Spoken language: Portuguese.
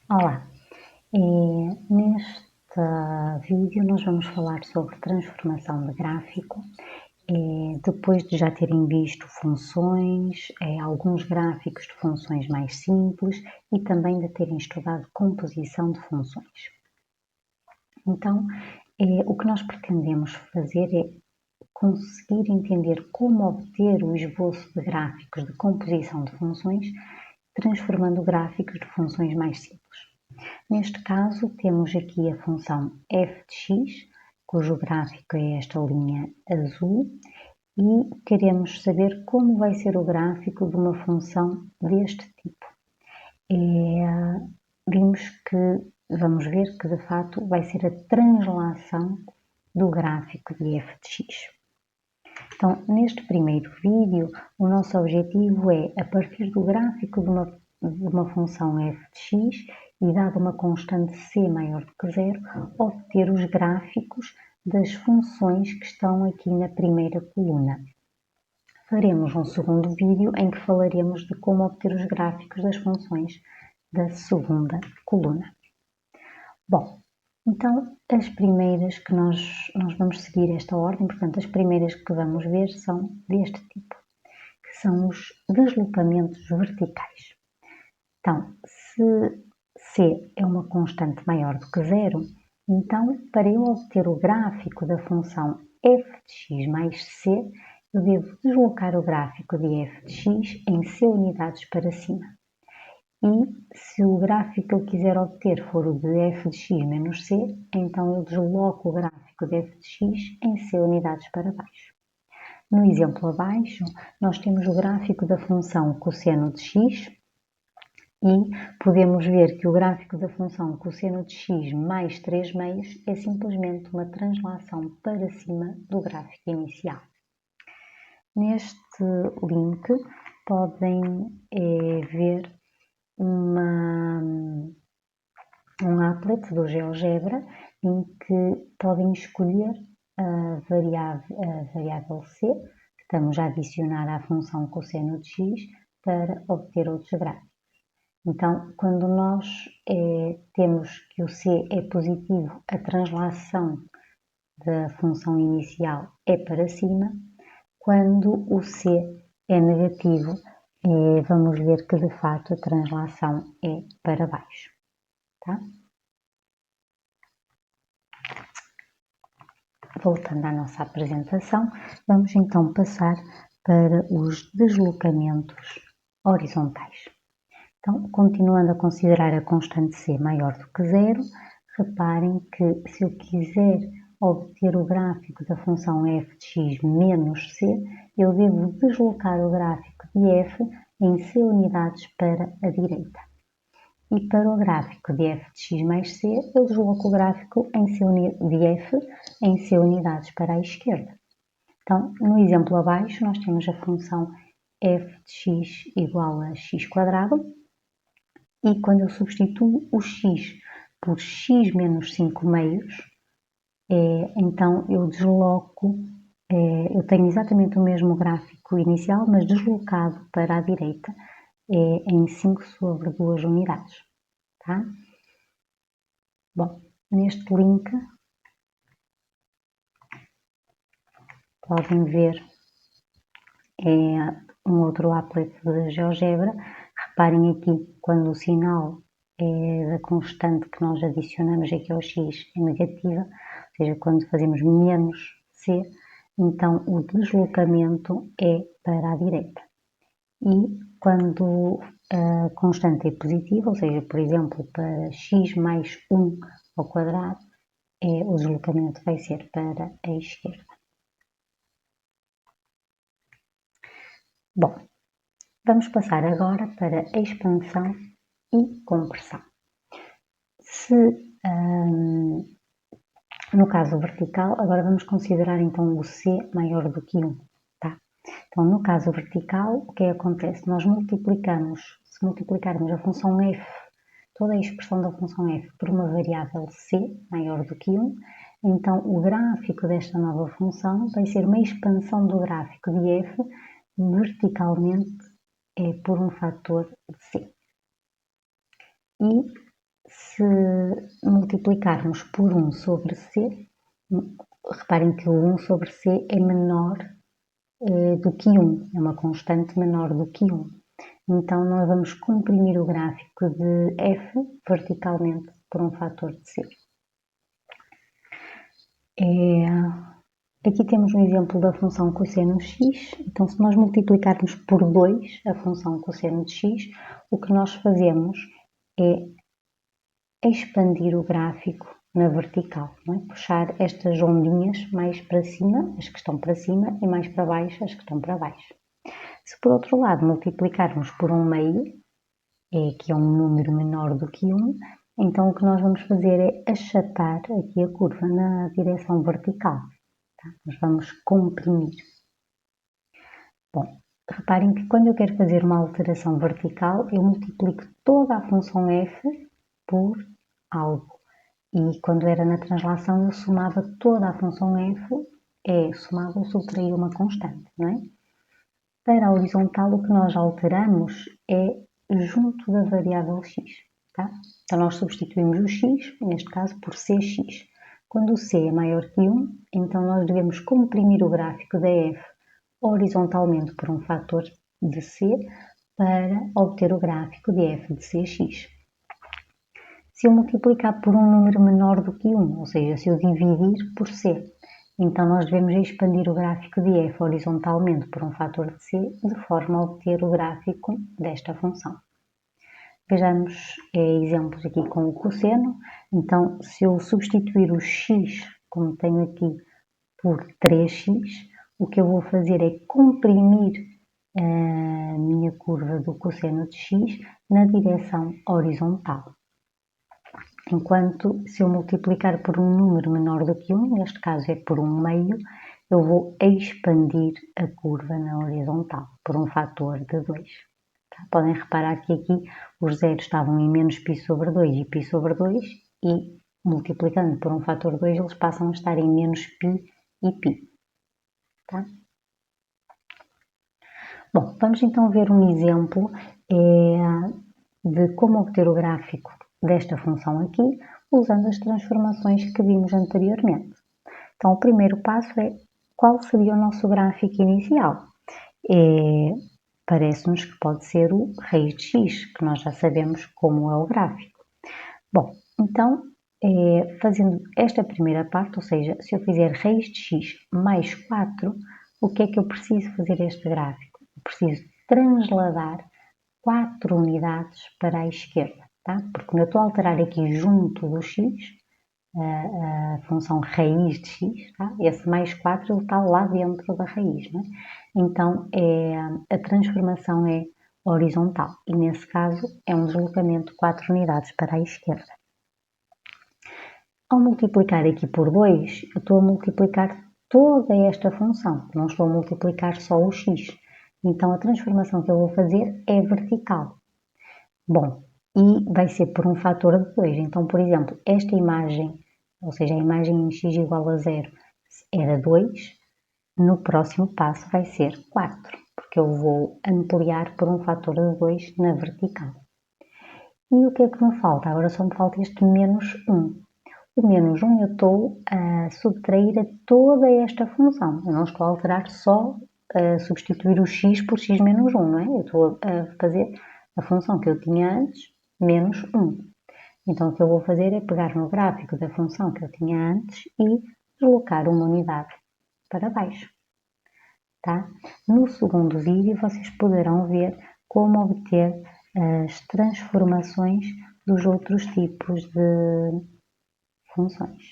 Olá, neste vídeo nós vamos falar sobre transformação de gráfico, depois de já terem visto funções, alguns gráficos de funções mais simples e também de terem estudado composição de funções. Então, o que nós pretendemos fazer é conseguir entender como obter o esboço de gráficos de composição de funções, transformando gráficos de funções mais simples. Neste caso, temos aqui a função f de x, cujo gráfico é esta linha azul, e queremos saber como vai ser o gráfico de uma função deste tipo. Vamos ver que, de fato, vai ser a translação do gráfico de f de x. Então, neste primeiro vídeo, o nosso objetivo é, a partir do gráfico de uma função f de x, e dada uma constante c maior do que zero, obter os gráficos das funções que estão aqui na primeira coluna. Faremos um segundo vídeo em que falaremos de como obter os gráficos das funções da segunda coluna. Bom, então as primeiras que nós vamos seguir esta ordem, portanto as primeiras que vamos ver são deste tipo, que são os deslocamentos verticais. Então, se c é uma constante maior do que zero, então, para eu obter o gráfico da função f de x mais c, eu devo deslocar o gráfico de f de x em c unidades para cima. E se o gráfico que eu quiser obter for o de f de x menos c, então eu desloco o gráfico de f de x em c unidades para baixo. No exemplo abaixo, nós temos o gráfico da função cosseno de x, e podemos ver que o gráfico da função cosseno de x mais 3 meios é simplesmente uma translação para cima do gráfico inicial. Neste link podem ver um applet do GeoGebra em que podem escolher a variável c, que estamos a adicionar à função cosseno de x, para obter outros gráficos. Então, quando nós temos que o c é positivo, a translação da função inicial é para cima. Quando o c é negativo, vamos ver que de fato a translação é para baixo. Tá? Voltando à nossa apresentação, vamos então passar para os deslocamentos horizontais. Então, continuando a considerar a constante c maior do que zero, reparem que se eu quiser obter o gráfico da função f de x menos c, eu devo deslocar o gráfico de f em c unidades para a direita. E para o gráfico de f de x mais c, eu desloco o gráfico de f em c unidades para a esquerda. Então, no exemplo abaixo, nós temos a função f de x igual a x², e quando eu substituo o x por x menos 5 meios, então eu desloco, eu tenho exatamente o mesmo gráfico inicial, mas deslocado para a direita, em 5 sobre 2 unidades. Tá? Bom, neste link podem ver um outro applet de GeoGebra. Reparem aqui, quando o sinal da constante que nós adicionamos aqui ao x é negativa, ou seja, quando fazemos menos c, então o deslocamento é para a direita. E quando a constante é positiva, ou seja, por exemplo, para x mais 1 ao quadrado, o deslocamento vai ser para a esquerda. Bom, vamos passar agora para a expansão e compressão. Se, no caso vertical, agora vamos considerar então o c maior do que 1. Tá? Então, no caso vertical, o que acontece? Nós se multiplicarmos a função f, toda a expressão da função f, por uma variável c maior do que 1, então o gráfico desta nova função vai ser uma expansão do gráfico de f verticalmente por um fator de c. E se multiplicarmos por 1 sobre C, reparem que o 1 sobre C é menor do que 1, é uma constante menor do que 1. Então, nós vamos comprimir o gráfico de f verticalmente por um fator de C. Aqui temos um exemplo da função cosseno x. Então, se nós multiplicarmos por 2 a função cosseno de x, o que nós fazemos é expandir o gráfico na vertical, não é? Puxar estas ondinhas mais para cima, as que estão para cima, e mais para baixo, as que estão para baixo. Se por outro lado multiplicarmos por 1/2, que é um número menor do que 1, então o que nós vamos fazer é achatar aqui a curva na direção vertical. Tá? Nós vamos comprimir. Bom, reparem que quando eu quero fazer uma alteração vertical, eu multiplico toda a função f por algo. E quando era na translação, eu somava toda a função f, somava ou subtraía uma constante, não é? Para a horizontal, o que nós alteramos é junto da variável x, tá? Então, nós substituímos o x, neste caso, por cx. Quando o c é maior que 1, então nós devemos comprimir o gráfico da f horizontalmente por um fator de c para obter o gráfico de f de cx. Se eu multiplicar por um número menor do que 1, ou seja, se eu dividir por c, então nós devemos expandir o gráfico de f horizontalmente por um fator de c, de forma a obter o gráfico desta função. Vejamos exemplos aqui com o cosseno. Então, se eu substituir o x, como tenho aqui, por 3x, o que eu vou fazer é comprimir a minha curva do cosseno de x na direção horizontal. Enquanto, se eu multiplicar por um número menor do que 1, neste caso é por 1/2, eu vou expandir a curva na horizontal por um fator de 2. Tá? Podem reparar que aqui os zeros estavam em menos π sobre 2 e π sobre 2, e multiplicando por um fator de 2, eles passam a estar em menos π e π. Tá? Bom, vamos então ver um exemplo de como obter o gráfico desta função aqui, usando as transformações que vimos anteriormente. Então, o primeiro passo é qual seria o nosso gráfico inicial. Parece-nos que pode ser o raiz de x, que nós já sabemos como é o gráfico. Bom, então, fazendo esta primeira parte, ou seja, se eu fizer raiz de x mais 4, o que é que eu preciso fazer este gráfico? Eu preciso transladar 4 unidades para a esquerda, tá? Porque quando eu estou a alterar aqui junto do x, a função raiz de x, tá? Esse mais 4 ele está lá dentro da raiz, não é? Então, a transformação é horizontal e, nesse caso, é um deslocamento de 4 unidades para a esquerda. Ao multiplicar aqui por 2, eu estou a multiplicar toda esta função, não estou a multiplicar só o x. Então, a transformação que eu vou fazer é vertical. Bom, e vai ser por um fator de 2. Então, por exemplo, esta imagem, ou seja, a imagem em x igual a 0 era 2, no próximo passo vai ser 4, porque eu vou ampliar por um fator de 2 na vertical. E o que é que me falta? Agora só me falta este menos 1. O menos 1 eu estou a subtrair a toda esta função. Eu não estou a alterar só a substituir o x por x menos 1, não é? Eu estou a fazer a função que eu tinha antes, menos 1. Então, o que eu vou fazer é pegar no gráfico da função que eu tinha antes e deslocar uma unidade para baixo. Tá? No segundo vídeo, vocês poderão ver como obter as transformações dos outros tipos de funções.